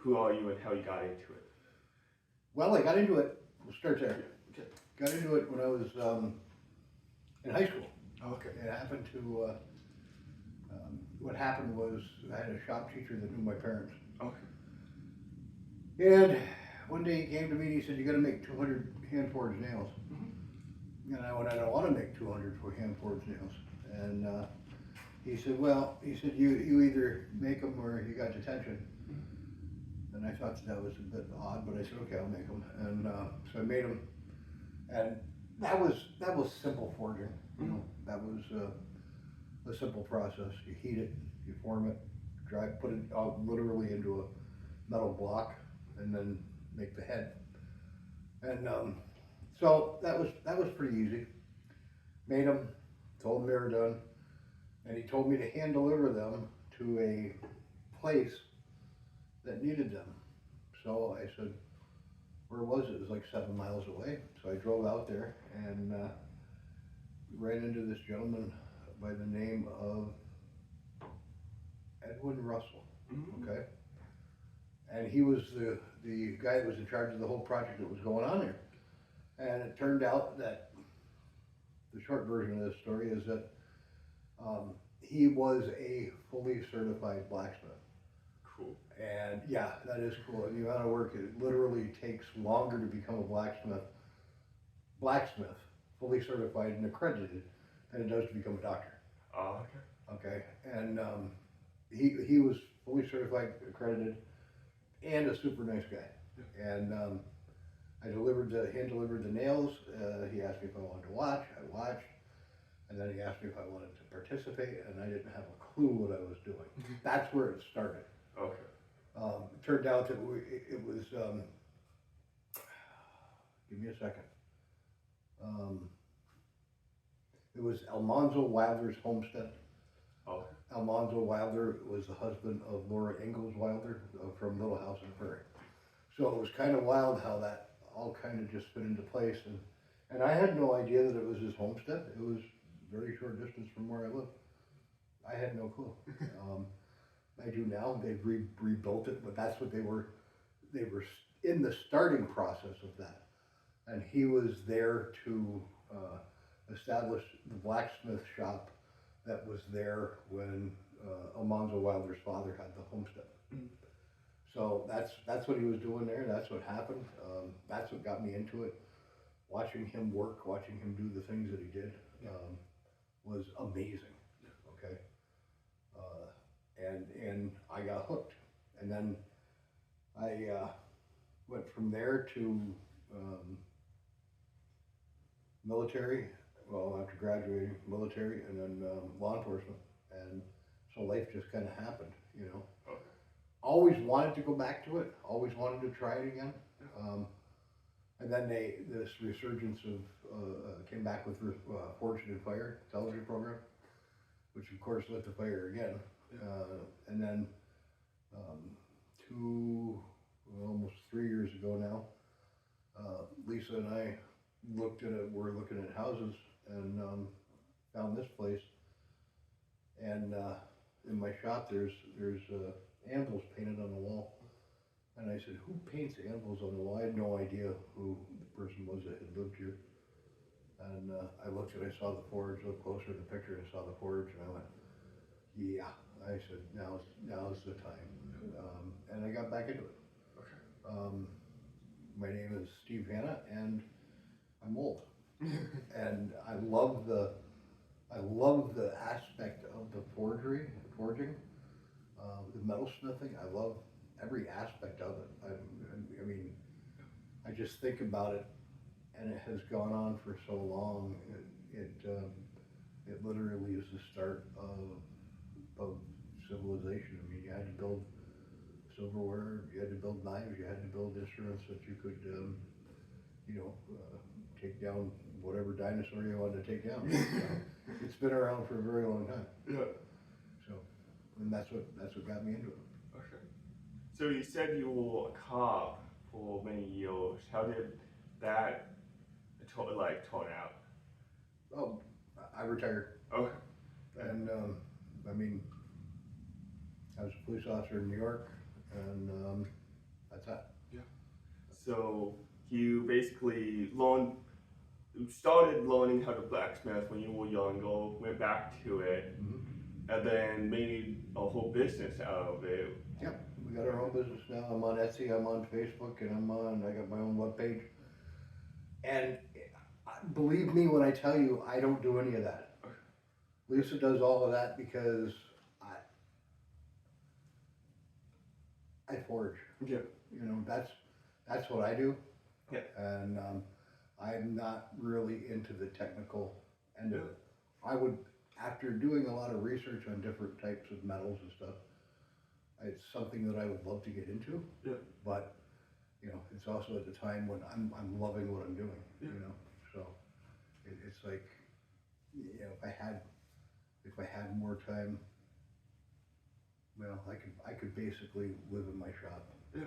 who are you and how you got into it? Well, I got into it, we'll start there. Okay. Got into it when I was in high school. Okay. It happened to, what happened was I had a shop teacher that knew my parents. Okay. And one day he came to me and he said, you gotta make 200 hand forged nails. And I went, I don't wanna make 200 for hand forged nails. And he said, well, you either make them or you got detention. And I thought that was a bit odd, but I said, okay, I'll make them. And so I made them. And that was simple forging. You know, that was a simple process. You heat it, you form it, put it out literally into a metal block, and then make the head. And so that was pretty easy. Made them, told them they were done, and he told me to hand deliver them to a place that needed them. So I said, where was it? It was like 7 miles away. So I drove out there and ran into this gentleman by the name of Edwin Russell. Okay. And he was the guy that was in charge of the whole project that was going on there. And it turned out that the short version of this story is that he was a fully certified blacksmith. Cool. And yeah, that is cool. And the amount of work, it literally takes longer to become a blacksmith, fully certified and accredited, than it does to become a doctor. Oh, okay. Okay. And he was fully certified, accredited, and a super nice guy. Yeah. And I hand delivered the nails. He asked me if I wanted to watch. I watched. And then he asked me if I wanted to participate, and I didn't have a clue what I was doing. That's where it started. Okay. It turned out that it was, give me a second. It was Almanzo Wilder's homestead. Okay. Almanzo Wilder was the husband of Laura Ingalls Wilder from Little House on the Prairie. So it was kind of wild how that all kind of just fit into place. And I had no idea that it was his homestead. It was a very short distance from where I live. I had no clue. I do now. They've rebuilt it, but that's what they were in the starting process of that. And he was there to establish the blacksmith shop that was there when Almanzo Wilder's father had the homestead. So that's what he was doing there. That's what happened. That's what got me into it. Watching him work, watching him do the things that he did was amazing. Okay. And I got hooked. And then I went from there to military, well, after graduating, military, and then law enforcement. And so life just kind of happened, you know. Okay. Always wanted to go back to it, always wanted to try it again. And then this resurgence of, came back with Forged in Fire television program, which of course lit the fire again. And then almost 3 years ago now, Lisa and I were looking at houses and found this place. And in my shop, there's anvils painted on the wall. And I said, who paints anvils on the wall? I had no idea who the person was that had lived here. And I looked and I saw the forge, looked closer at the picture, and I saw the forge, and I went, yeah. I said, now's the time. And I got back into it. Okay. My name is Steve Hanna, and I'm old. And I love the aspect of the forging, the metalsmithing. I love every aspect of it. I mean, I just think about it, and it has gone on for so long. It literally is the start of civilization. I mean, you had to build silverware, you had to build knives, you had to build instruments that you could, take down whatever dinosaur you wanted to take down. It's been around for a very long time. Yeah. So, and that's what got me into it. Okay. So you said you were a cop for many years. How did that turn out? Oh, I retired. Okay. And I mean, I was a police officer in New York, and So you basically started learning how to blacksmith when you were younger, went back to it, and then made a whole business out of it. Yep, we got our own business now. I'm on Etsy, I'm on Facebook, and I got my own webpage. And believe me when I tell you, I don't do any of that. Lisa does all of that because I forge. Yeah. You know, that's what I do. Yeah. And I'm not really into the technical end of it. I would, after doing a lot of research on different types of metals and stuff, it's something that I would love to get into. Yeah. But you know, it's also at the time when I'm loving what I'm doing. Yeah. You know, so it's like, you know, if I had more time, well, I could basically live in my shop. Yeah.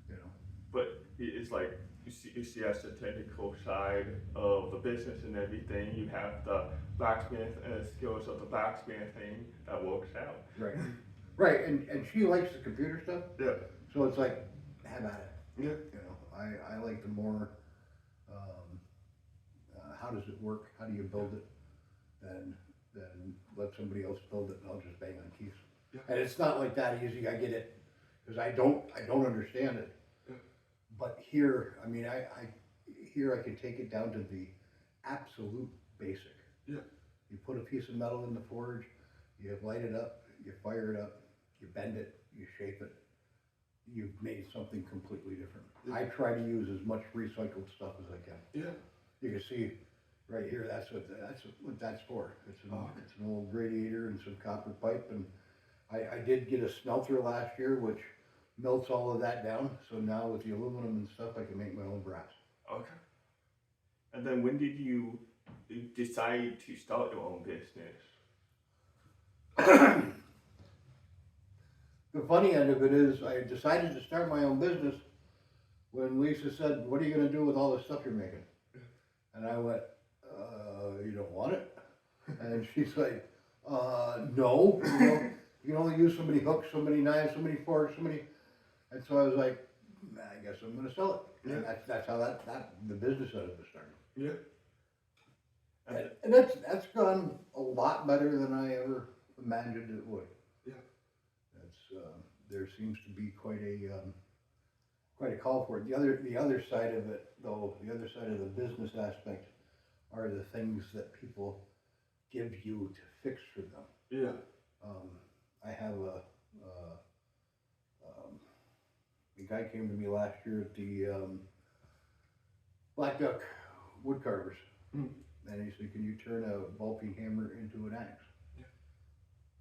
You know. But it's like you see as the technical side of the business and everything. You have the blacksmith skills of the blacksmithing that works out. Right. Right, and she likes the computer stuff. Yeah. So it's like, have at it. Yeah. You know, I like the more, how does it work? How do you build it? Then let somebody else build it, and I'll just bang on keys. Yeah. And it's not like that easy. I get it, because I don't understand it. Yeah. But here, I mean, here I can take it down to the absolute basic. Yeah. You put a piece of metal in the forge, you light it up, you fire it up, you bend it, you shape it. You've made something completely different. Yeah. I try to use as much recycled stuff as I can. Yeah. You can see right here, that's what that's for. It's an old radiator and some copper pipe, and I did get a smelter last year, which melts all of that down. So now with the aluminum and stuff, I can make my own brass. Okay. And then when did you decide to start your own business? The funny end of it is, I decided to start my own business when Lisa said, "What are you going to do with all the stuff you're making?" And I went, "You don't want it?" And she's like, "No. You can only use so many hooks, so many knives, so many forks, so many." And so I was like, "I guess I'm going to sell it." Yeah. And that's how the business out of it started. Yeah. And that's gone a lot better than I ever imagined it would. Yeah. There seems to be quite a call for it. The other side of it, though, the other side of the business aspect are the things that people give you to fix for them. Yeah. I have a guy came to me last year at the Black Duck wood carvers, and he said, "Can you turn a ball peen hammer into an axe?" Yeah.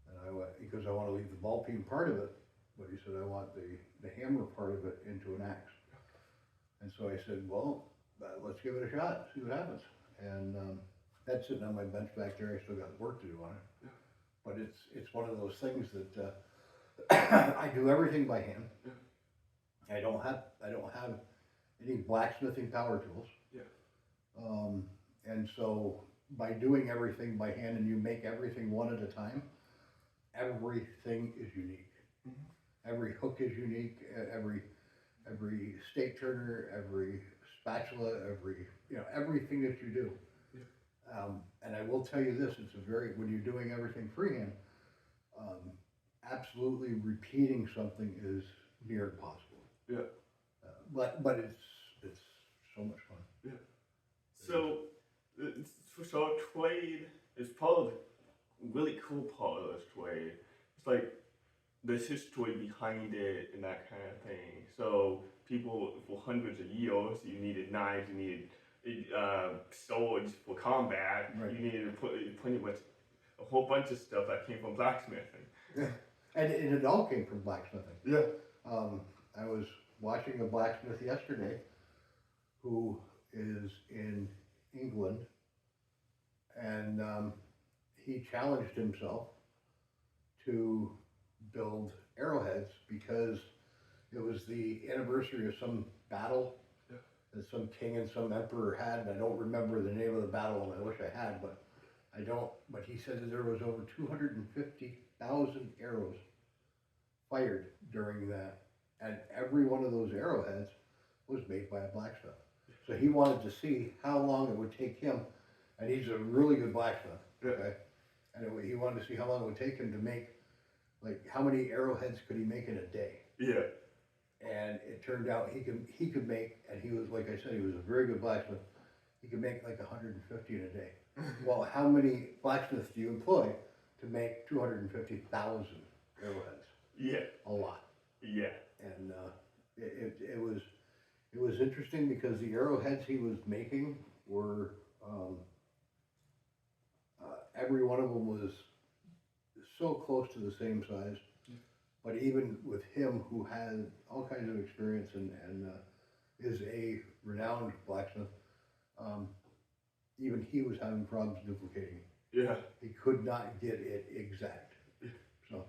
And I went, because I want to leave the ball peen part of it, but he said, "I want the hammer part of it into an axe." And so I said, "Well, let's give it a shot, see what happens." And that's sitting on my bench back there. I still got work to do on it. Yeah. But it's one of those things that I do everything by hand. Yeah. I don't have any blacksmithing power tools. Yeah. And so by doing everything by hand, and you make everything one at a time, everything is unique. Mm-hmm. Every hook is unique. Every stake turner, every spatula, everything that you do. Yeah. And I will tell you this: when you're doing everything freehand, absolutely repeating something is near impossible. Yeah. But it's so much fun. Yeah. So trade is probably the really cool part of this trade. It's like there's history behind it and that kind of thing. So people, for hundreds of years, you needed knives, you needed swords for combat. Right. You needed pretty much a whole bunch of stuff that came from blacksmithing. Yeah. And it all came from blacksmithing. Yeah. I was watching a blacksmith yesterday who is in England, and he challenged himself to build arrowheads because it was the anniversary of some battle that some king and some emperor had, and I don't remember the name of the battle, and I wish I had, but I don't. But he said that there was over 250,000 arrows fired during that, and every one of those arrowheads was made by a blacksmith. So he wanted to see how long it would take him, and he's a really good blacksmith, okay? And he wanted to see how long it would take him to make, like, how many arrowheads could he make in a day? Yeah. And it turned out he could make, and he was, like I said, he was a very good blacksmith. He could make like 150 in a day. Well, how many blacksmiths do you employ to make 250,000 arrowheads? Yeah. A lot. Yeah. And it was interesting because the arrowheads he was making were every one of them was so close to the same size. But even with him, who had all kinds of experience and is a renowned blacksmith, even he was having problems duplicating. Yeah. He could not get it exact. So,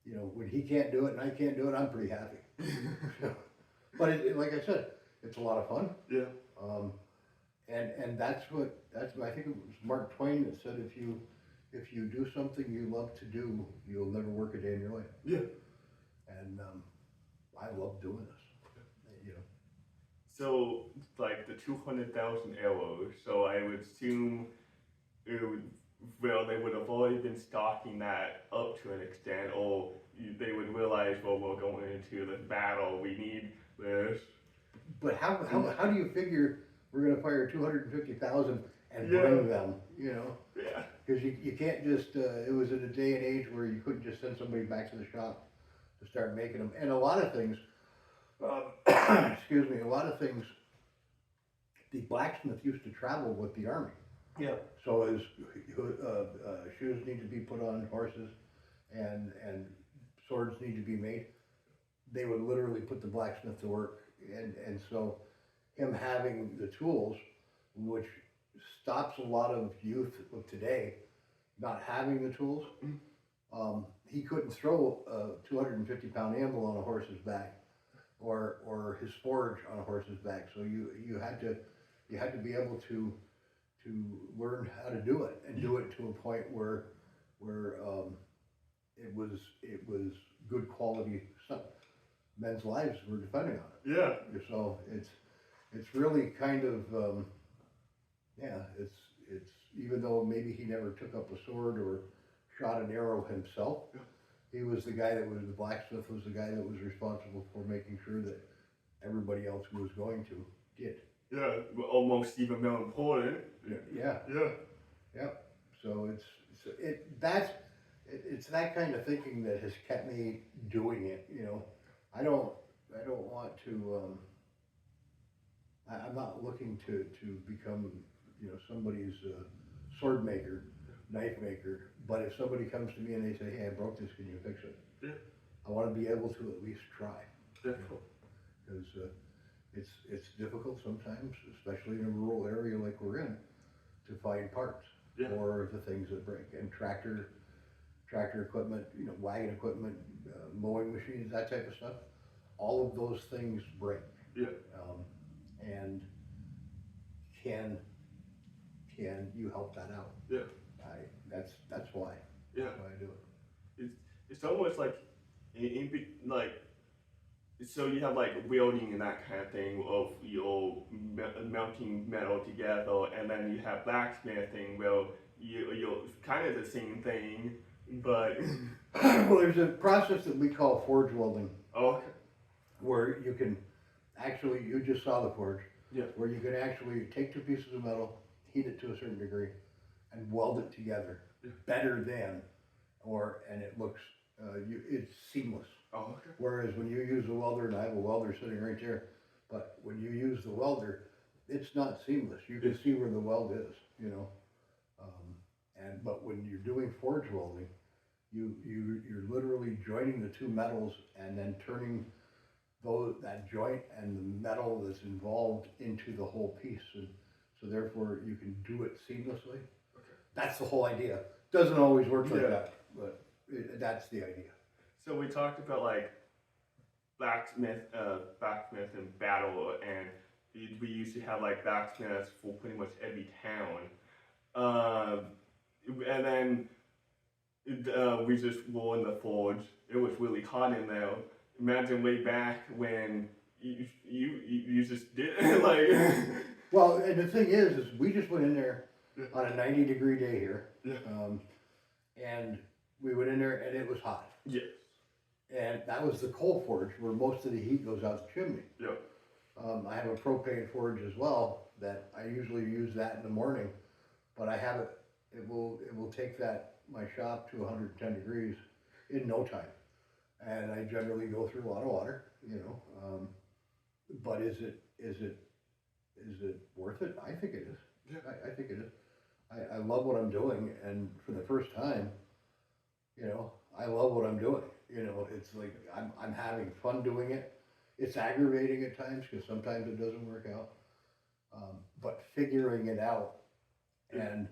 you know, when he can't do it and I can't do it, I'm pretty happy. But like I said, it's a lot of fun. Yeah. And that's what I think it was Mark Twain that said, if you do something you love to do, you'll never work a day in your life. Yeah. And I love doing this, you know. So, like the 200,000 arrows, so I would assume it would, well, they would have already been stocking that up to an extent, or they would realize, well, we're going into the battle, we need this. But how do you figure we're going to fire 250,000 and bring them, you know? Yeah. Because you can't just, it was in a day and age where you couldn't just send somebody back to the shop to start making them. And a lot of things, excuse me, a lot of things, the blacksmith used to travel with the army. Yeah. So as shoes need to be put on horses and swords need to be made, they would literally put the blacksmith to work. And so him having the tools, which stops a lot of youth of today not having the tools, he couldn't throw a 250-pound anvil on a horse's back, or his forge on a horse's back. So you had to be able to learn how to do it and do it to a point where it was good quality stuff. Men's lives were depending on it. Yeah. So it's really kind of it's even though maybe he never took up a sword or shot an arrow himself, he was the guy that was the blacksmith, was the guy that was responsible for making sure that everybody else who was going to did. Yeah, almost even more important. Yeah. So it's that kind of thinking that has kept me doing it. You know, I don't want to. I'm not looking to become, you know, somebody's sword maker, knife maker. But if somebody comes to me and they say, "Hey, I broke this. Can you fix it?" Yeah. I want to be able to at least try. Difficult. Because it's difficult sometimes, especially in a rural area like we're in, to find parts for the things that break. And tractor equipment, you know, wagon equipment, mowing machines, that type of stuff. All of those things break. Yeah. And can you help that out? Yeah. That's why. Yeah. That's why I do it. It's almost like so you have like welding and that kind of thing of melting metal together, and then you have blacksmithing. Well, you're kind of the same thing, but well, there's a process that we call forge welding. Okay. Where you can actually, you just saw the forge. Yeah. Where you can actually take two pieces of metal, heat it to a certain degree, and weld it together better than, and it looks, it's seamless. Oh, okay. Whereas when you use a welder, and I have a welder sitting right there, but when you use the welder, it's not seamless. You can see where the weld is, you know. But when you're doing forge welding, you're literally joining the two metals and then turning that joint and the metal that's involved into the whole piece, and so therefore you can do it seamlessly. Okay. That's the whole idea. Doesn't always work like that, but that's the idea. So we talked about like blacksmith and battle, and we used to have like blacksmiths for pretty much every town, and then we just were in the forge. It was really hot in there. Imagine way back when you just did it, like. Well, and the thing is we just went in there Yeah. on a 90-degree day here, Yeah. and we went in there and it was hot. Yes. And that was the coal forge where most of the heat goes out the chimney. Yeah. I have a propane forge as well that I usually use that in the morning, but I have it. It will take my shop to 110 degrees in no time, and I generally go through a lot of water, you know. But is it worth it? I think it is. Yeah. I think it is. I love what I'm doing, and for the first time, you know, I love what I'm doing. You know, it's like I'm having fun doing it. It's aggravating at times because sometimes it doesn't work out. But figuring it out, and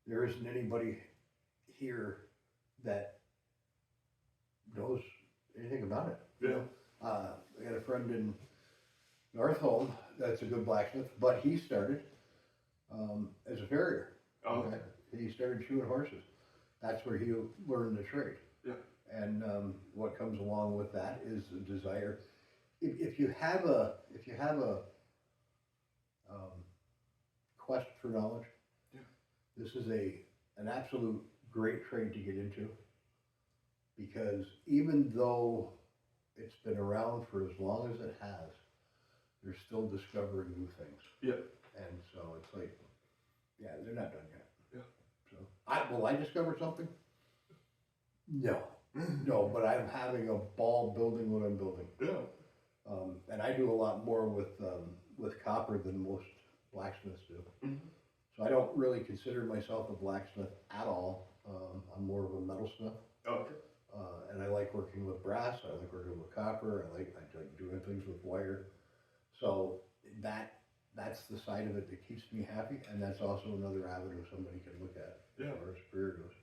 there isn't anybody here that knows anything about it. Yeah. You know? I got a friend in North Home that's a good blacksmith, but he started as a farrier. Oh. Okay? He started shoeing horses. That's where he learned the trade. Yeah. And what comes along with that is the desire. If you have a quest for knowledge, yeah. This is an absolute great trade to get into, because even though it's been around for as long as it has, they're still discovering new things. Yeah. And so it's like, yeah, they're not done yet. Yeah. So will I discover something? No. No, but I'm having a ball building what I'm building. Yeah. And I do a lot more with copper than most blacksmiths do. Mm-hmm. So I don't really consider myself a blacksmith at all. I'm more of a metalsmith. Oh, okay. And I like working with brass. I like working with copper. I like doing things with wire. So that's the side of it that keeps me happy, and that's also another avenue somebody can look at as far as career goes.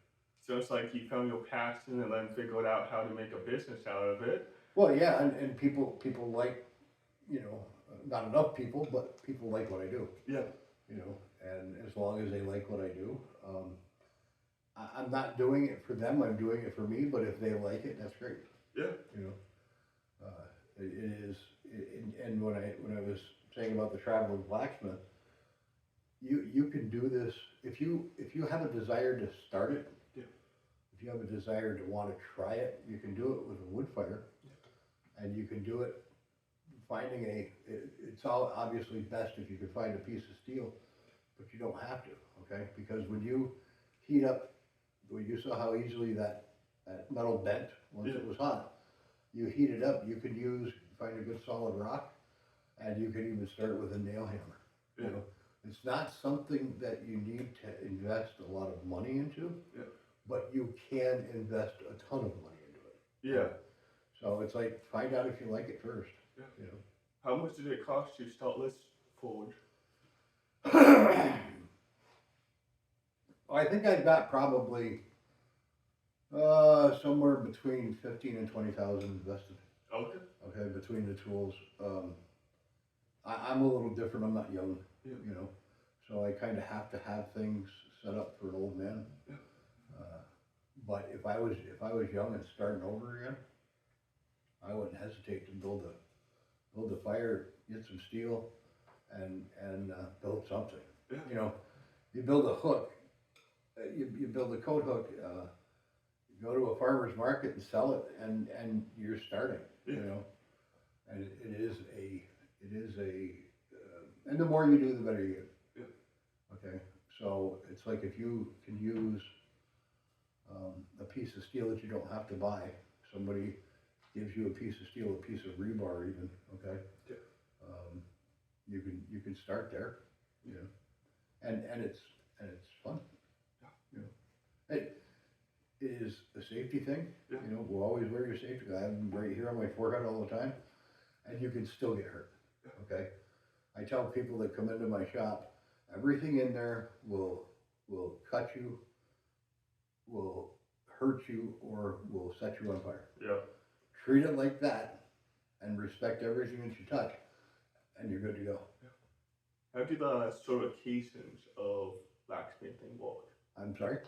So it's like you found your passion and then figured out how to make a business out of it. Well, yeah, and people like, you know, not enough people, but people like what I do. Yeah. You know, and as long as they like what I do, I'm not doing it for them. I'm doing it for me. But if they like it, that's great. Yeah. You know, and when I was saying about the traveling blacksmith, you can do this if you have a desire to start it. Yeah. If you have a desire to want to try it, you can do it with a wood fire, and you can do it finding it's all obviously best if you can find a piece of steel, but you don't have to, okay? Because when you heat up, you saw how easily that metal bent once it was hot. You heat it up, you can find a good solid rock, and you can even start with a nail hammer. Yeah. You know, it's not something that you need to invest a lot of money into, but you can invest a ton of money into it. Yeah. So it's like, find out if you like it first. Yeah. You know. How much did it cost you to start this forge? I think I've got probably somewhere between 15 and 20,000 invested. Okay. Okay, between the tools. I'm a little different. I'm not young, you know, so I kind of have to have things set up for an old man. Yeah. But if I was young and starting over again, I wouldn't hesitate to build a fire, get some steel, and build something. Yeah. You know, you build a hook, you build a coat hook, you go to a farmer's market and sell it, and you're starting. Yeah. You know, and it is and the more you do, the better you get. Yeah. Okay, so it's like if you can use a piece of steel that you don't have to buy, somebody gives you a piece of steel, a piece of rebar even, okay? Yeah. You can start there, you know, and it's fun. Yeah. You know, it is a safety thing. Yeah. You know, we'll always wear your safety. I have them right here on my forehead all the time, and you can still get hurt. Yeah. Okay, I tell people that come into my shop, everything in there will cut you, will hurt you, or will set you on fire. Yeah. Treat it like that, and respect everything that you touch, and you're good to go. Yeah. How do the certifications of blacksmithing work? I'm sorry?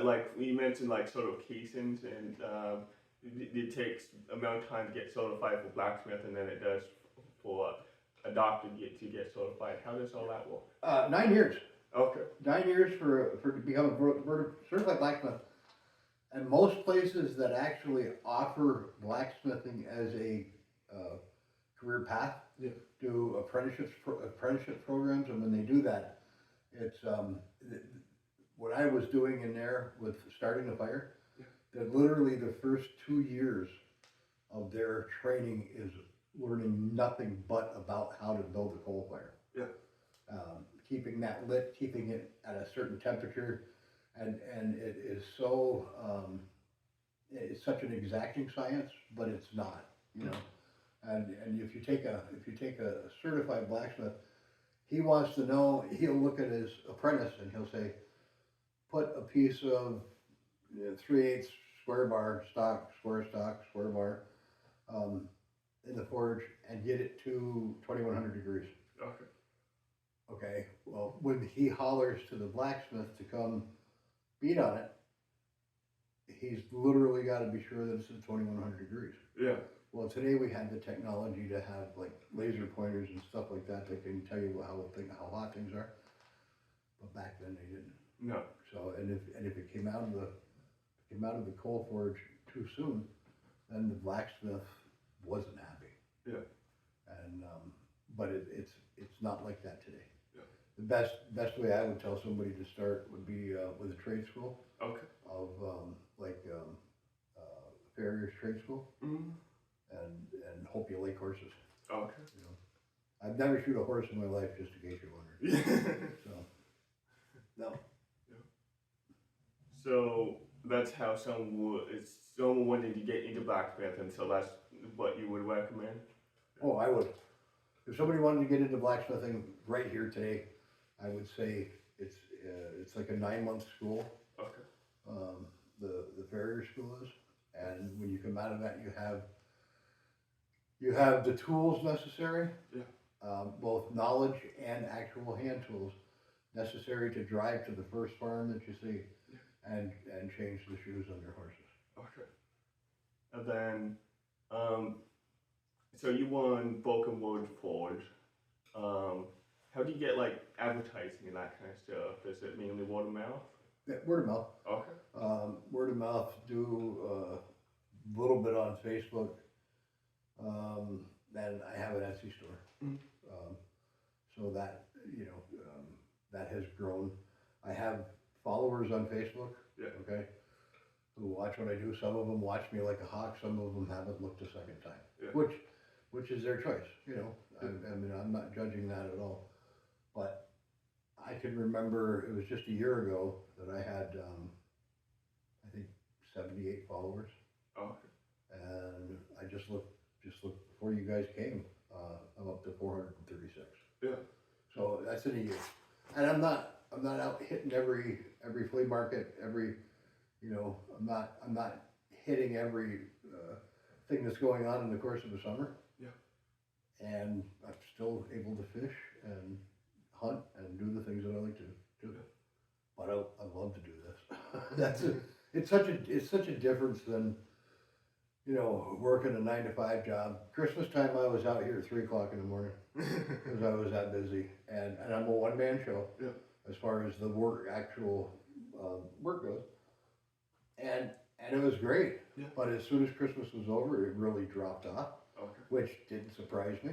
Like you mentioned, like certifications, and it takes amount of time to get certified for blacksmith, and then it does doctor to get certified? How does all that work? 9 years. Okay. 9 years to become a certified blacksmith. And most places that actually offer blacksmithing as a career path Yeah. do apprenticeship programs, and when they do that, it's what I was doing in there with starting a fire. Yeah. That literally the first 2 years of their training is learning nothing but about how to build a coal fire. Yeah. Keeping that lit, keeping it at a certain temperature, and it is so it's such an exacting science, but it's not, you know. And if you take a certified blacksmith, he wants to know. He'll look at his apprentice and he'll say, put a piece of 3/8 square bar stock, square bar, in the forge and get it to 2100 degrees. Okay. Okay, well, when he hollers to the blacksmith to come beat on it, he's literally got to be sure that it's at 2100 degrees. Yeah. Well, today we had the technology to have like laser pointers and stuff like that that can tell you how hot things are, but back then they didn't. No. So if it came out of the coal forge too soon, then the blacksmith wasn't happy. Yeah. And but it's not like that today. Yeah. The best way I would tell somebody to start would be with a trade school. Okay. Of farrier's trade school. Mm-hmm. And hope you like horses. Okay. You know, I've never shoot a horse in my life, just in case you're wondering. So, no. So that's how someone wanted to get into blacksmithing, so that's what you would recommend? Oh, I would. If somebody wanted to get into blacksmithing right here today, I would say it's like a 9-month school. Okay. The farrier school is, and when you come out of that, you have the tools necessary. Yeah. Both knowledge and actual hand tools necessary to drive to the first farm that you see. Yeah. and change the shoes on your horses. Okay. And then, so you won Vulcan Word Forge. How do you get like advertising and that kind of stuff? Is it mainly word of mouth? Yeah, word of mouth. Okay. Word of mouth, do a little bit on Facebook. And I have an Etsy store. Mm-hmm. So that, that has grown. I have followers on Facebook. Yeah. Okay. Who watch what I do. Some of them watch me like a hawk. Some of them haven't looked a second time. Yeah. Which is their choice. Yeah. I mean, I'm not judging that at all. But I can remember it was just a year ago that I had, I think 78 followers. Oh, okay. And I just looked before you guys came. I'm up to 436. Yeah. So that's in a year. And I'm not out hitting every flea market, I'm not hitting every thing that's going on in the course of the summer. Yeah. And I'm still able to fish and hunt and do the things that I like to do. Yeah. But I love to do this. It's such a difference than, working a 9-to-5 job. Christmas time I was out here at 3 o'clock in the morning because I was that busy. And I'm a one-man show. Yeah. As far as the actual work goes. And it was great. Yeah. But as soon as Christmas was over, it really dropped off. Okay. Which didn't surprise me.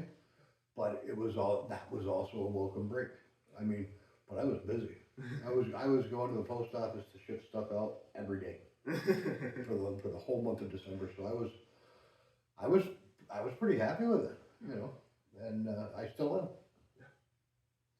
But that was also a welcome break. I mean, but I was busy. I was going to the post office to ship stuff out every day for the whole month of December. So I was pretty happy with it, and I still am.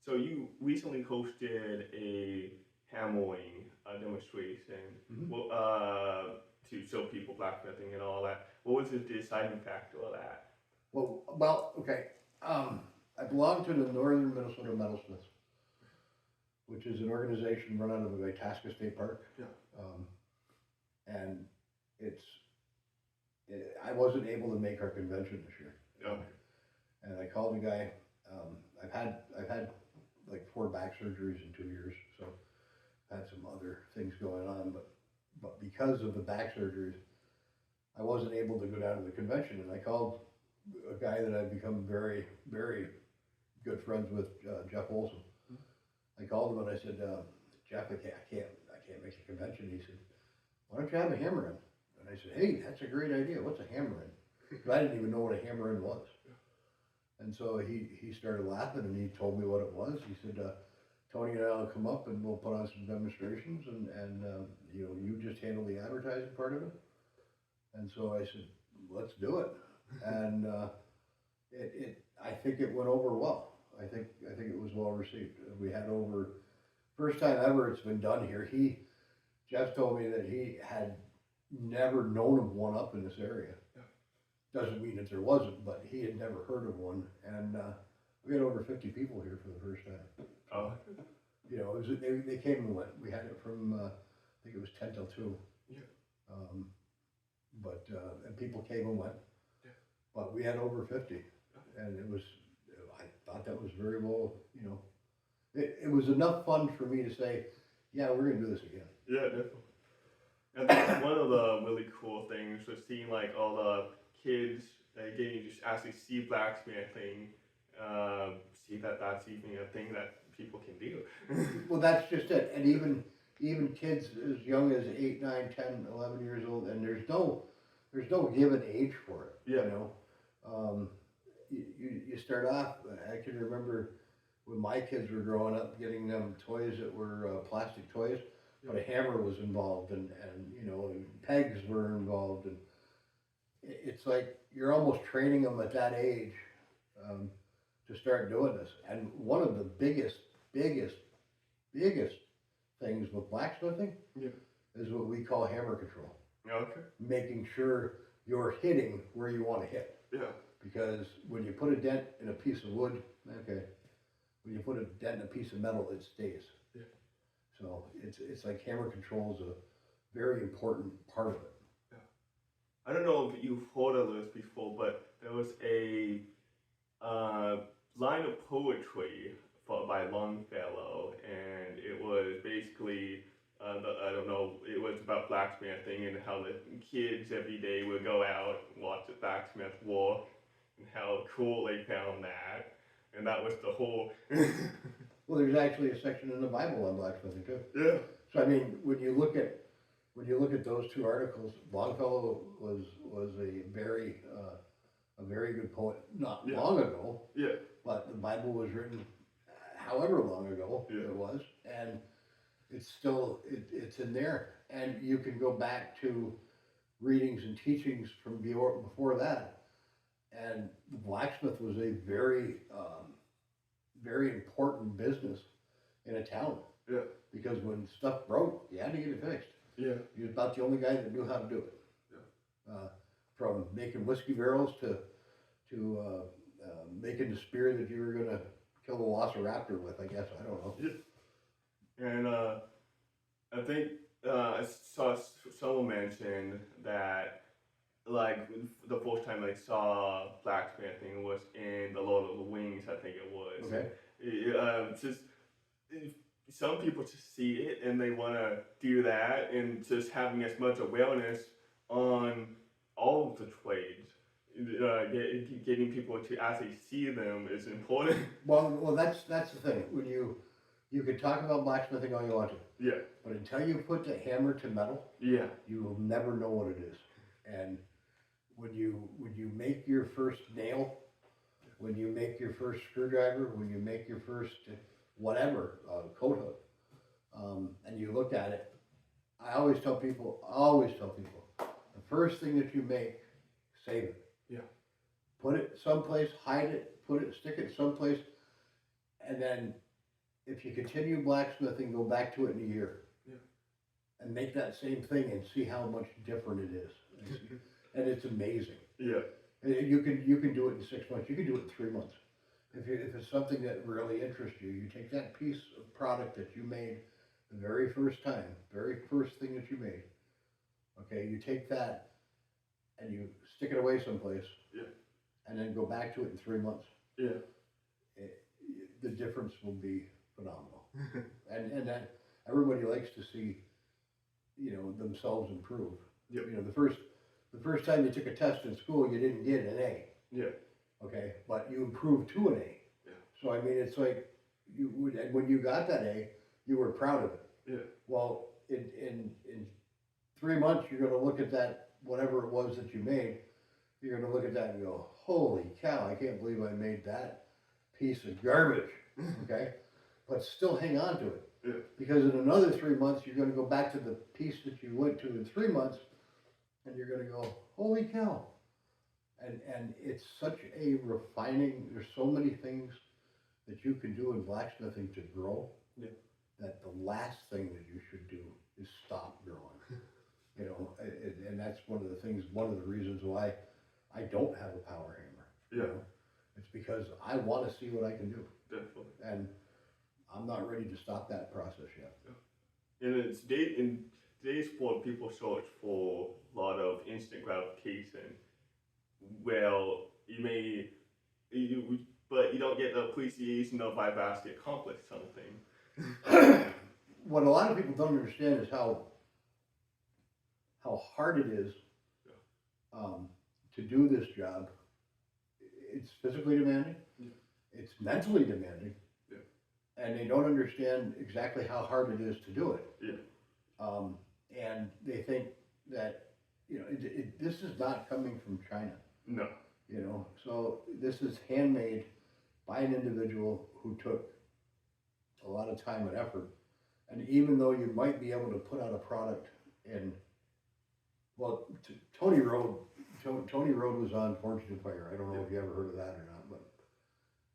So you recently hosted a hammering demonstration, mm-hmm. To show people blacksmithing and all that. What was the deciding factor of that? Well, okay. I belong to the Northern Minnesota Metalsmiths, which is an organization run out of the Itasca State Park. Yeah. And I wasn't able to make our convention this year. Okay. And I called the guy. I've had like 4 back surgeries in 2 years, so I had some other things going on, but because of the back surgeries, I wasn't able to go down to the convention, and I called a guy that I've become very, very good friends with Jeff Olson. I called him and I said, Jeff, I can't make a convention. He said, why don't you have a hammer in? And I said, hey, that's a great idea. What's a hammer in? But I didn't even know what a hammer in was. And so he started laughing and he told me what it was. He said, Tony and I will come up and we'll put on some demonstrations and you know, you just handle the advertising part of it. And so I said, let's do it. And I think it went over well. I think it was well received. We had over, first time ever it's been done here. Jeff told me that he had never known of one up in this area. Doesn't mean that there wasn't, but he had never heard of one. And we had over 50 people here for the first time. Oh. You know, they came and went. We had it from, I think it was 10 till 2. Yeah. And people came and went. Yeah. But we had over 50. And I thought that was very well, you know, it was enough fun for me to say, yeah, we're going to do this again. Yeah, definitely. And that's one of the really cool things was seeing like all the kids getting to actually see blacksmithing, see that that's even a thing that people can do. Well, that's just it. And even kids as young as 8, 9, 10, 11 years old, and there's no given age for it. Yeah. You know, you start off. I can remember when my kids were growing up, getting them toys that were plastic toys, but a hammer was involved, and you know, pegs were involved, and it's like you're almost training them at that age to start doing this. And one of the biggest things with blacksmithing is what we call hammer control. Okay. Making sure you're hitting where you want to hit. Yeah. Because when you put a dent in a piece of wood, when you put a dent in a piece of metal, it stays. Yeah. So it's like hammer control is a very important part of it. Yeah. I don't know if you've heard of this before, but there was a line of poetry by Longfellow, and it was basically, I don't know, it was about blacksmithing and how the kids every day would go out and watch the blacksmith work, and how cool they found that, and that was the whole. Well, there's actually a section in the Bible on blacksmithing too. Yeah. So I mean, when you look at those two articles, Longfellow was a very good poet not long ago. Yeah. But the Bible was written however long ago it was, and it's still it's in there, and you can go back to readings and teachings from before that, and the blacksmith was a very very important business in a town. Yeah. Because when stuff broke, you had to get it fixed. Yeah. He was about the only guy that knew how to do it. Yeah. From making whiskey barrels to making the spear that you were gonna kill the velociraptor with, I guess. I don't know. Yeah. And I think I saw someone mention that like the first time I saw blacksmithing was in the Lord of the Rings, I think it was. Okay. Some people just see it and they want to do that, and just having as much awareness on all of the trades, getting people to actually see them is important. Well, that's the thing. When you can talk about blacksmithing all you want to. Yeah. But until you put the hammer to metal, yeah, you will never know what it is. And when you make your first nail, when you make your first screwdriver, when you make your first whatever coat hook, and you look at it, I always tell people, the first thing that you make, save it. Yeah. Put it someplace, hide it, stick it someplace, and then if you continue blacksmithing, go back to it in a year. Yeah. And make that same thing and see how much different it is. And it's amazing. Yeah. You can do it in 6 months. You can do it in 3 months. If it's something that really interests you, you take that piece of product that you made the very first time, very first thing that you made. Okay, you take that and you stick it away someplace. Yeah. And then go back to it in 3 months. Yeah. The difference will be phenomenal. and that everybody likes to see, themselves improve. Yep. The first time you took a test in school, you didn't get an A. Yeah. Okay, but you improved to an A. Yeah. So I mean, it's like you would, and when you got that A, you were proud of it. Yeah. Well, in 3 months, you're going to look at that whatever it was that you made. You're going to look at that and go, "Holy cow! I can't believe I made that piece of garbage." Okay, but still hang on to it. Yeah. Because in another 3 months, you're going to go back to the piece that you went to in 3 months, and you're going to go, "Holy cow!" And it's such a refining. There's so many things that you can do in blacksmithing to grow. Yeah. That the last thing that you should do is stop growing. You know, and that's one of the things. One of the reasons why I don't have a power hammer. Yeah. You know? It's because I want to see what I can do. Definitely. And I'm not ready to stop that process yet. Yeah. And in today's world, people search for a lot of instant gratification. Well, but you don't get the appreciation of I've actually accomplished something. What a lot of people don't understand is how hard it is to do this job. It's physically demanding. Yeah. It's mentally demanding. Yeah. And they don't understand exactly how hard it is to do it. Yeah. And they think that, you know, this is not coming from China. No. You know, so this is handmade by an individual who took a lot of time and effort. And even though you might be able to put out a product in, well, Tony Road was on Forged in Fire. I don't know if you ever heard of that or not, but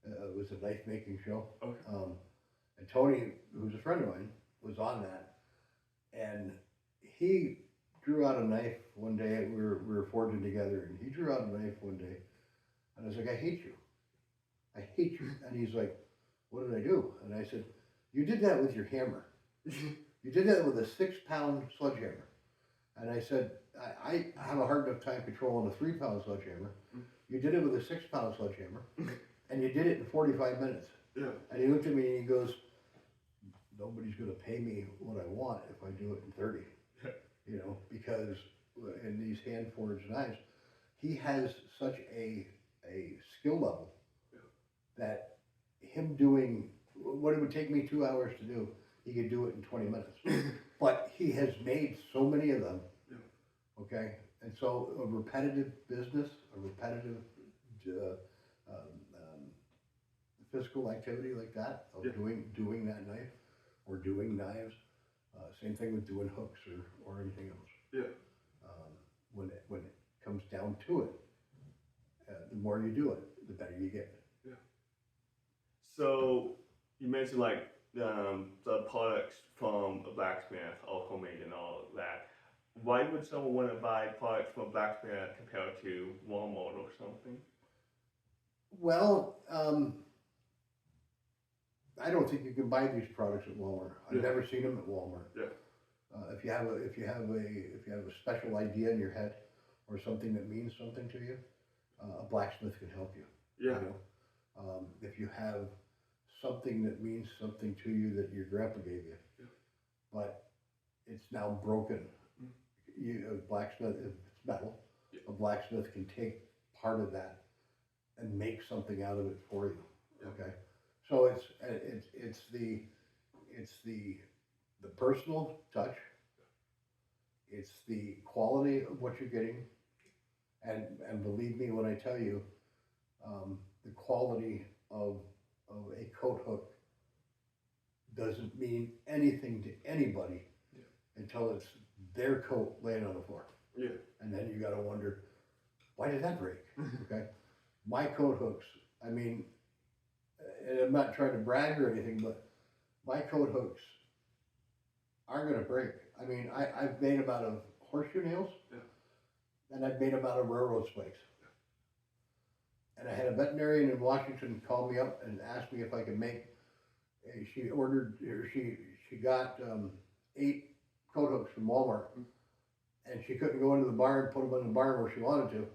it was a knife making show. Okay. And Tony, who's a friend of mine, was on that, and he drew out a knife one day. We were forging together, and he drew out a knife one day, and I was like, "I hate you, I hate you." And he's like, "What did I do?" And I said, "You did that with your hammer. You did that with a 6-pound sledgehammer." And I said, I have a hard enough time controlling a 3-pound sledgehammer. You did it with a 6-pound sledgehammer, and you did it in 45 minutes. Yeah. And he looked at me and he goes, "Nobody's going to pay me what I want if I do it in 30. You know, because in these hand forged knives, he has such a skill level that him doing what it would take me 2 hours to do, he could do it in 20 minutes. But he has made so many of them. Okay, and so a repetitive business, a repetitive physical activity like that of doing that knife or doing knives. Same thing with doing hooks or anything else. Yeah. When it comes down to it, the more you do it, the better you get. Yeah. So you mentioned like the products from a blacksmith, all homemade and all that. Why would someone want to buy products from a blacksmith compared to Walmart or something? Well, I don't think you can buy these products at Walmart. I've never seen them at Walmart. Yeah. If you have a special idea in your head or something that means something to you, a blacksmith can help you. Yeah. You know? If you have something that means something to you that your grandpa gave you, but it's now broken. A blacksmith, if it's metal, a blacksmith can take part of that and make something out of it for you. Okay, so it's the personal touch. It's the quality of what you're getting, and believe me when I tell you, the quality of a coat hook doesn't mean anything to anybody until it's their coat laying on the floor. Yeah. And then you got to wonder, why did that break? Okay. My coat hooks, I mean, and I'm not trying to brag or anything, but my coat hooks aren't going to break. I mean, I've made them out of horseshoe nails, and I've made them out of railroad spikes. And I had a veterinarian in Washington call me up and ask me if I could make. She got 8 coat hooks from Walmart, and she couldn't go into the barn, put them in the barn where she wanted to,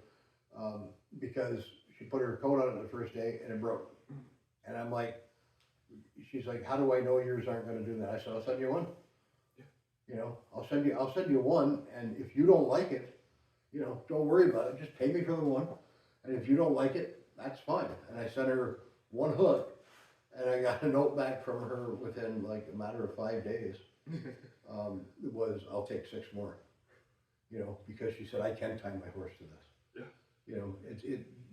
because she put her coat on it the first day and it broke. And I'm like, she's like, "How do I know yours aren't going to do that?" I said, "I'll send you one. You know, I'll send you one, and if you don't like it, you know, don't worry about it. Just pay me for the one, and if you don't like it, that's fine." And I sent her one hook, And I got a note back from her within like a matter of 5 days. It was, I'll take 6 more, you know, because she said, I can tie my horse to this. Yeah. You know,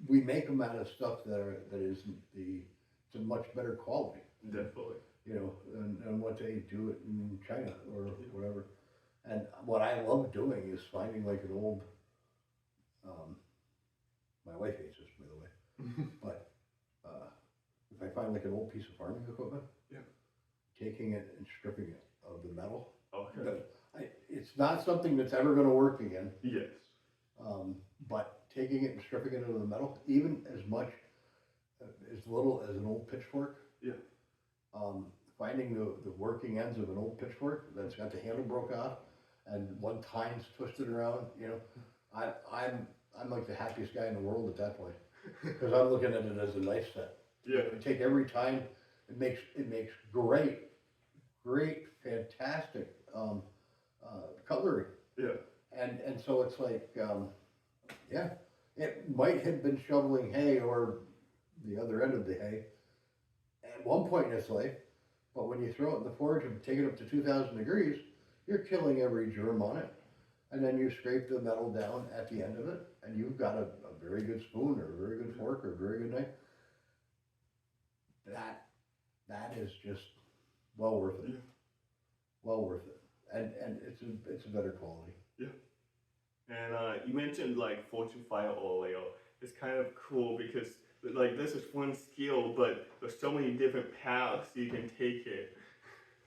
we make them out of stuff that is it's a much better quality. Definitely. You know, and what they do it in China or whatever. And what I love doing is finding like an old, my wife hates this, by the way, but if I find like an old piece of farming equipment, yeah, taking it and stripping it of the metal. Okay. It's not something that's ever going to work again. Yes. But taking it and stripping it of the metal, even as much, as little as an old pitchfork. Yeah. Finding the working ends of an old pitchfork that's got the handle broke off and one tine's twisted around, you know, I'm like the happiest guy in the world at that point, because I'm looking at it as a knife set. Yeah. I take every time, it makes great, fantastic cutlery. Yeah. And so it's like, yeah, it might have been shoveling hay or the other end of the hay at one point in its life, but when you throw it in the forge and take it up to 2,000 degrees, you're killing every germ on it. And then you scrape the metal down at the end of it, and you've got a very good spoon or a very good fork or a very good knife. That is just well worth it. Yeah. Well worth it. And it's a better quality. Yeah. And you mentioned like fortune fire oil. It's kind of cool because like this is one skill, but there's so many different paths you can take it.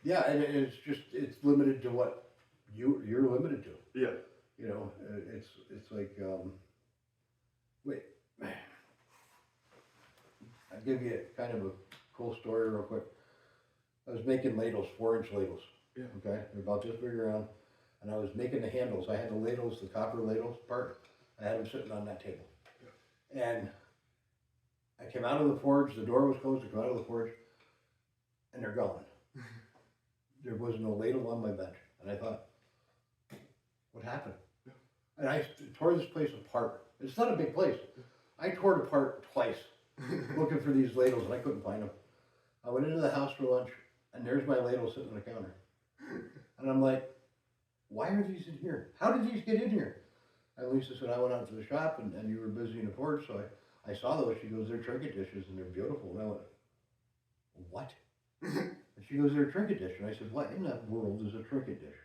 Yeah, and it's limited to what you're limited to. Yeah. You know, it's like wait, I'll give you kind of a cool story real quick. I was making ladles, 4-inch ladles. Yeah. Okay, they're about this big around, and I was making the handles. I had the ladles, the copper ladles part. I had them sitting on that table, and I came out of the forge. The door was closed. I came out of the forge, and they're gone. There was no ladle on my bench, and I thought, what happened? And I tore this place apart. It's not a big place. I tore it apart twice, looking for these ladles, and I couldn't find them. I went into the house for lunch, and there's my ladle sitting on the counter. And I'm like, why are these in here? How did these get in here? And Lisa said, I went out to the shop, and you were busy in the forge, so I saw those. She goes, they're trinket dishes, and they're beautiful. And I went, what? And she goes, they're a trinket dish. And I said, what in the world is a trinket dish?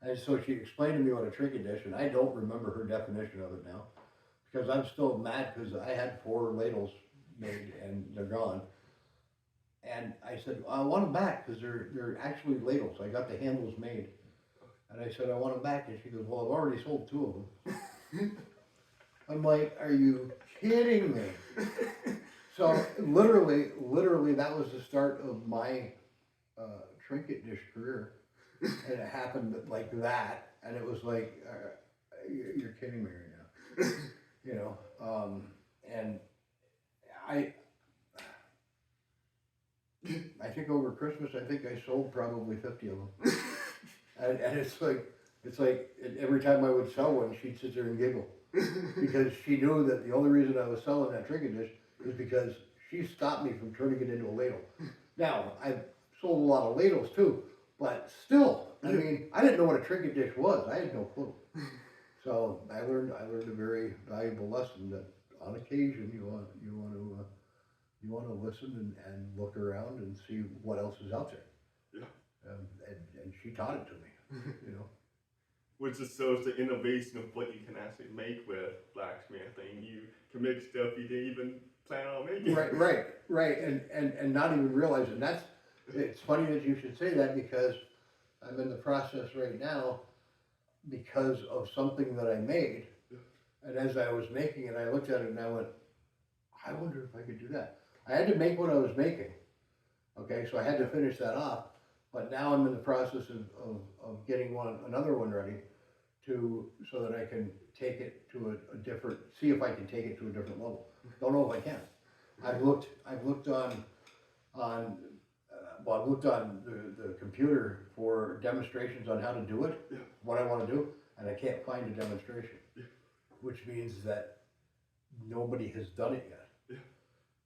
And so she explained to me what a trinket dish, and I don't remember her definition of it now, because I'm still mad because I had 4 ladles made and they're gone. And I said, I want them back because they're actually ladles. I got the handles made. And I said, I want them back. And she goes, well, I've already sold 2 of them. I'm like, are you kidding me? So literally, that was the start of my trinket dish career. And it happened like that. And it was like, you're kidding me right now. You know, and I think over Christmas, I think I sold probably 50 of them. And it's like every time I would sell one, she'd sit there and giggle. Because she knew that the only reason I was selling that trinket dish is because she stopped me from turning it into a ladle. Now, I've sold a lot of ladles too, but still, I mean, I didn't know what a trinket dish was. I had no clue. So I learned a very valuable lesson that on occasion you want to listen and look around and see what else is out there. Yeah. And she taught it to me, you know. Which just shows the innovation of what you can actually make with blacksmithing. You can make stuff you didn't even plan on making. Right. And not even realize it. And it's funny that you should say that because I'm in the process right now because of something that I made. And as I was making it, I looked at it and I went, I wonder if I could do that. I had to make what I was making. Okay, so I had to finish that off. But now I'm in the process of getting another one ready so that I can take it to see if I can take it to a different level. Don't know if I can. I've looked on the computer for demonstrations on how to do it, what I want to do, and I can't find a demonstration, which means that nobody has done it yet.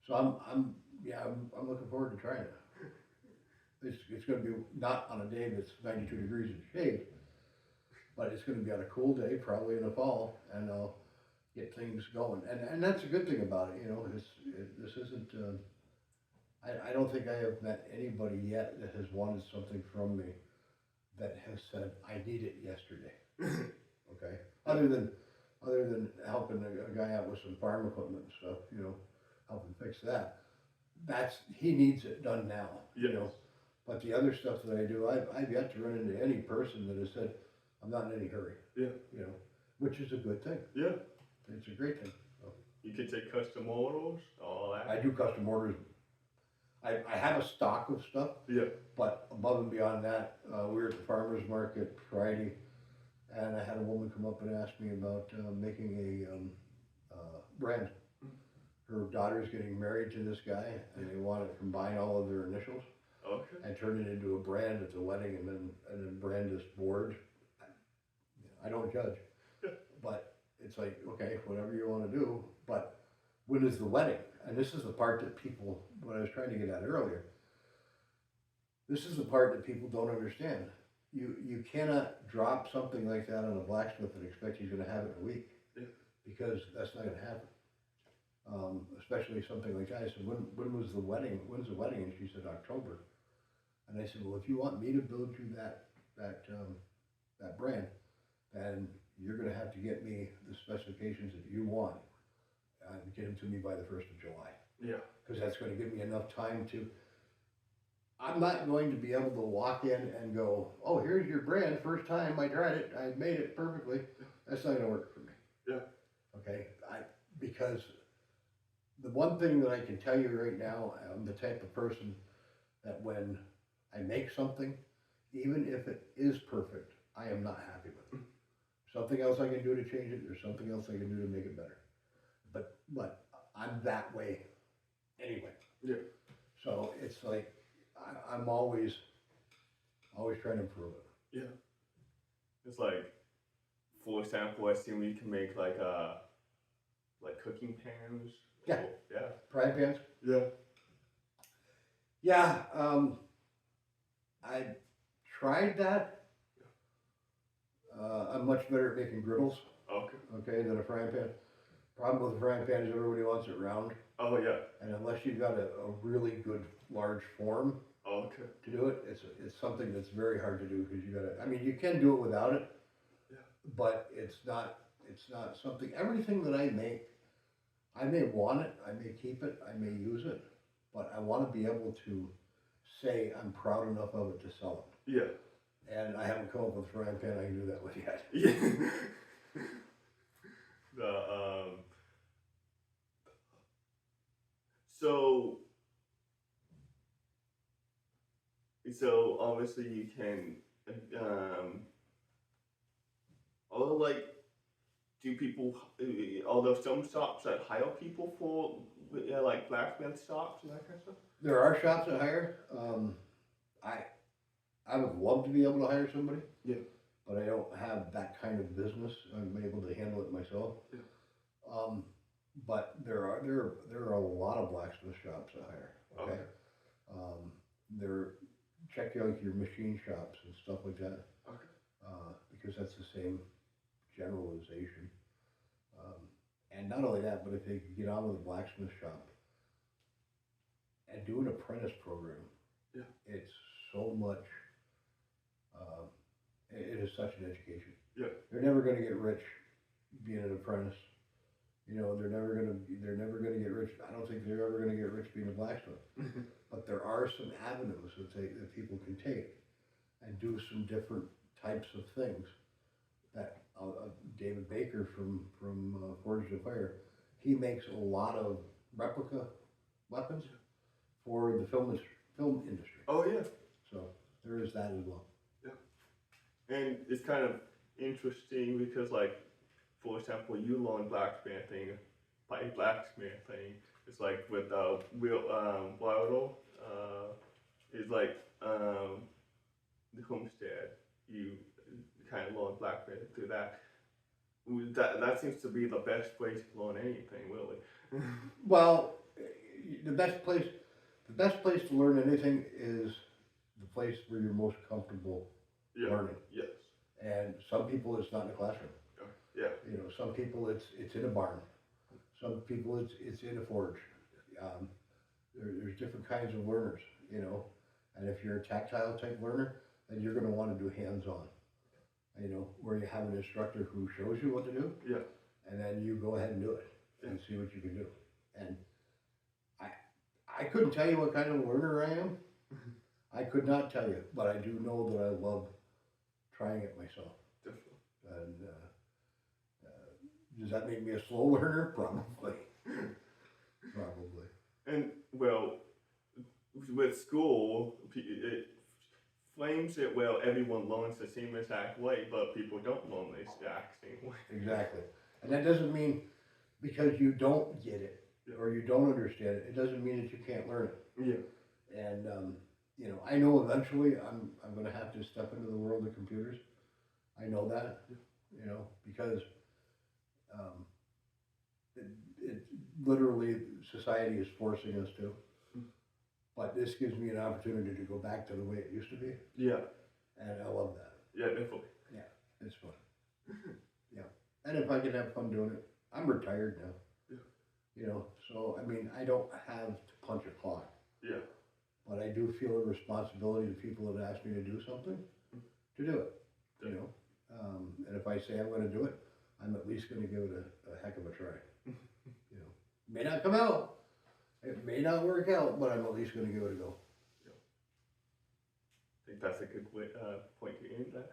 So I'm Yeah, I'm looking forward to trying it. It's going to be not on a day that's 92 degrees in the shade, but it's going to be on a cool day, probably in the fall, and I'll get things going. And that's a good thing about it, you know. This isn't. I don't think I have met anybody yet that has wanted something from me that has said I need it yesterday. Okay, other than helping a guy out with some farm equipment and stuff, you know, helping fix that. He needs it done now, you know. But the other stuff that I do, I've yet to run into any person that has said, I'm not in any hurry. Yeah. You know, which is a good thing. Yeah. It's a great thing. So, You can take custom orders, all that. I do custom orders. I have a stock of stuff. Yeah. But above and beyond that, we were at the farmer's market Friday, and I had a woman come up and ask me about making a brand. Her daughter's getting married to this guy, and they want to combine all of their initials. Okay. And turn it into a brand at the wedding, and then brand this board. I don't judge, but it's like, okay, whatever you want to do. But when is the wedding? And this is the part that people, what I was trying to get at earlier. This is the part that people don't understand. You cannot drop something like that on a blacksmith and expect he's going to have it in a week, because that's not going to happen. Especially something like that. I said, when was the wedding? When's the wedding? And she said October. And I said, well, if you want me to build you that brand, then you're going to have to get me the specifications that you want and get them to me by the 1st of July. Yeah. Because that's going to give me enough time to. I'm not going to be able to walk in and go, oh, here's your brand. First time I tried it, I made it perfectly. That's not going to work for me. Yeah. Okay. Because the one thing that I can tell you right now, I'm the type of person that when I make something, even if it is perfect, I am not happy with it. Something else I can do to change it, there's something else I can do to make it better. But I'm that way anyway. Yeah. So it's like, I'm always trying to improve it. Yeah. It's like, for example, I see we can make like cooking pans. Yeah. Yeah. Frying pans? Yeah. Yeah, I tried that. I'm much better at making griddles. Okay, than a frying pan. Problem with a frying pan is everybody wants it round. Oh yeah. And unless you've got a really good large form to do it, it's something that's very hard to do, because you gotta. I mean, you can do it without it. Yeah. But it's not something. Everything that I make, I may want it, I may keep it, I may use it, but I want to be able to say I'm proud enough of it to sell it. Yeah. And I haven't come up with a frying pan I can do that with yet. Yeah. So obviously you can do people, although some shops that hire people for like blacksmith shops and that kind of stuff? There are shops that hire. I would love to be able to hire somebody. Yeah. But I don't have that kind of business. I'm able to handle it myself. Yeah. But there are a lot of blacksmith shops that hire. Okay. Check out your machine shops and stuff like that. Okay. Because that's the same generalization. And not only that, but if they could get on with a blacksmith shop and do an apprentice program, yeah, it's so much. It is such an education. Yeah. They're never going to get rich being an apprentice. You know, they're never going to get rich. I don't think they're ever going to get rich being a blacksmith. But there are some avenues that people can take and do some different types of things. That David Baker from Forged to Fire, he makes a lot of replica weapons for the film industry. Oh yeah. So there is that as well. Yeah. And it's kind of interesting because, like, for example, you learn blacksmithing by blacksmithing. It's like with Welding, it's like the homestead. You kind of learn blacksmithing through that. That seems to be the best place to learn anything, really. Well, the best place. the best place to learn anything is the place where you're most comfortable learning. Yes. And some people it's not in the classroom. Yeah. You know, some people it's in a barn. Some people it's in a forge. There's different kinds of learners, you know. And if you're a tactile type learner, then you're going to want to do hands-on. You know, where you have an instructor who shows you what to do. Yeah. And then you go ahead and do it and see what you can do. And I couldn't tell you what kind of learner I am. I could not tell you, but I do know that I love trying it myself. Definitely. And does that make me a slow learner? Probably. Probably. And well, with school, it frames it well. Everyone learns the same exact way, but people don't learn the exact same way. Exactly. And that doesn't mean because you don't get it or you don't understand it, it doesn't mean that you can't learn it. Yeah. And you know, I know eventually I'm going to have to step into the world of computers. I know that, you know, because it literally society is forcing us to. But this gives me an opportunity to go back to the way it used to be. Yeah. And I love that. Yeah, definitely. Yeah, it's fun. Yeah. And if I can have fun doing it, I'm retired now. Yeah. You know, so I mean, I don't have to punch a clock. Yeah. But I do feel a responsibility to people that ask me to do something, to do it. You know, and if I say I'm going to do it, I'm at least going to give it a heck of a try. You know, may not come out, it may not work out, but I'm at least going to give it a go. Yeah. I think that's a good way, point to end that.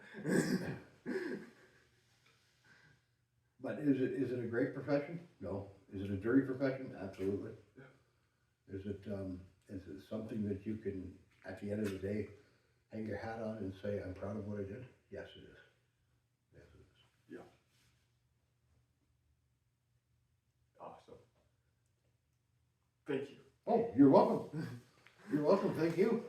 But is it a great profession? No. Is it a dirty profession? Absolutely. Yeah. Is it something that you can, at the end of the day, hang your hat on and say, I'm proud of what I did? Yes, it is. Yes, it is. Yeah. Awesome. Thank you. Oh, you're welcome. You're welcome. Thank you.